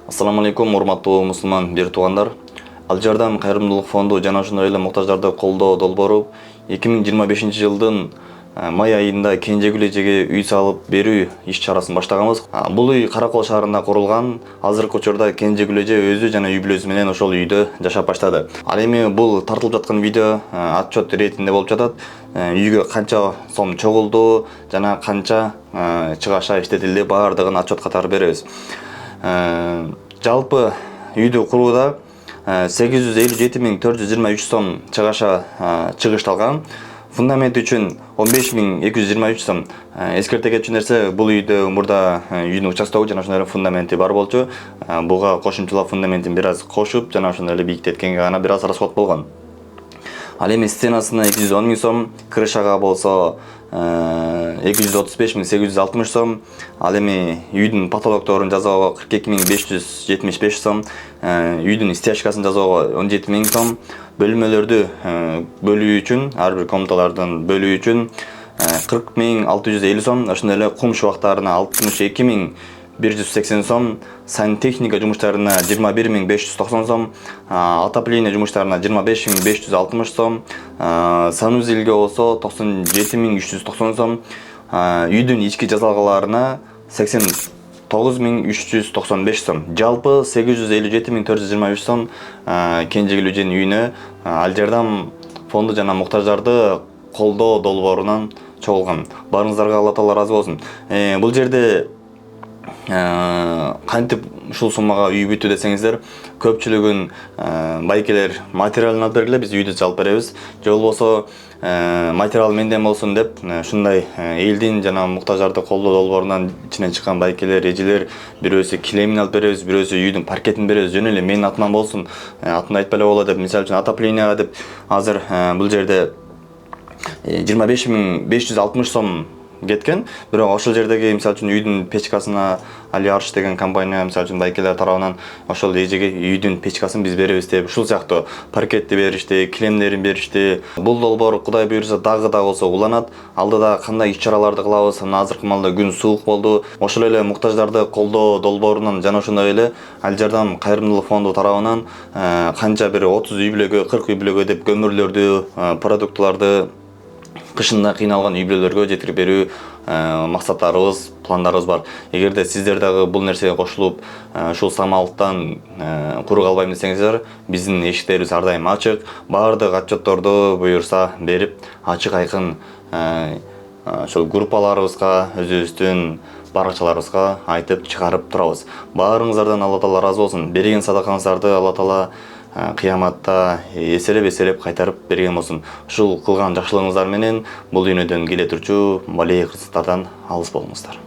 Ассаламу алейкум, урматтуу мусулман бир туугандар. Ал жардам кайрымдуулук фонду жана ошондой эле муктаждарды колдоо долбоору 2025-жылдын май айында Кенжегүл эжеге үй салып берүү иш чарасын баштаганбыз. Бул үй Каракол шаарында курулган. Азыркы учурда Кенжегүл эже өзү жана үй бүлөсү менен ошол үйдө жашап баштады. Ал эми бул тартылып жаткан видео отчет иретинде болуп жатат. Үйгө канча сом чогулду жана канча чыгаша иштетилди баардыгын отчет катары беребиз. Жалпы үйдү курууда 857.423 сом чыгаша чыгышталган. Фундамент үчүн 15.223 сом. Эскерте кетчү нерсе, бул үйдө мурда үйдүн участогу жана ошондой эле фундаменти бар болчу. Буга кошумчалап фундаментин бир аз кошуп жана ошондой эле бийиктеткенге гана бир аз расход болгон. Ал эми стенасына 210.000 сом, крышага болсо 235.860 сом. Ал эми үйдүн потолокторун жасоого 42.575 сом, үйдүн стяжкасын жасоого 17.000 сом, бөлмөлөрдү бөлүү үчүн, ар бир комнаталардын бөлүү үчүн 40.650 сом, ошондой эле кум шубактарына 62.180 сом, сантехника жумуштарына 21.590 сом, отопление жумуштарына 25.560 сом, санузелге болсо 97.390 сом, үйдүн ички жасалгаларына 89.395 сом. Жалпы 857.423 сом Кенжегүл эженин үйүнө Ал жардам фонду жана муктаждарды колдоо долбоорунан чогулган. Баарыңыздарга Алла Таала ыраазы болсун. Бул жерде кантип ушул суммага үй бүттү десеңиздер, көпчүлүгүн байкелер материалын алып бергиле, биз үйдү салып беребиз. Же болбосо материал менден болсун деп ушундай элдин жана муктаждарды колдоо долбоорунан ичинен чыккан байкелер, эжелер бирөөсү килемин алып беребиз, бирөөсү үйдүн паркетин беребиз, жөн эле менин атыман болсун, атымды айтпай эле болот деп, мисалы үчүн отопленияга деп. Азыр бул жерде 25.560 сом кеткен. Бирок ошол жердеги мисалы үчүн үйдүн печкасына Али Арш деген компания мисалы үчүн байкелер тарабынан ошол эжеге үйдүн печкасын биз беребиз деп, ушул сыяктуу паркетти беришти, килемдерин беришти. Бул долбоор Кудай буйрса дагы да болсо уланат. Алдыда кандай иш чараларды кылабыз? Азыркы маалда күн суук болду. Ошол эле муктаждарды колдоо долбоорунан жана ошондой эле Ал жардам кайрымдуулук фонду тарабынан канча бир 30 үй бүлөгө, 40 үй бүлөгө деп көмүрлөрдү, продуктларды кышында кыйналган үй бүлөлөргө жеткирип берүү максаттарыбыз, пландарыбыз бар. Эгерде сиздер дагы бул нерсеге кошулуп, ушул самалыктан куру калбайм десеңиздер, биздин эшиктерибиз ар дайым ачык. Баардык отчетторду буюрса берип, ачык айкын ошол группаларыбызга, өзүбүздүн баракчаларыбызга айтып чыгарып турабыз. Баарыңыздардан Алла Таала ыраазы болсун. Берген садакаңыздарды Алла Таала кыяматта эселеп кайтарып берген болсун. Ушул кылган жакшылыгыңыздар менен бул дүйнөдөн келе турчу бале кырсыктардан алыс болуңуздар.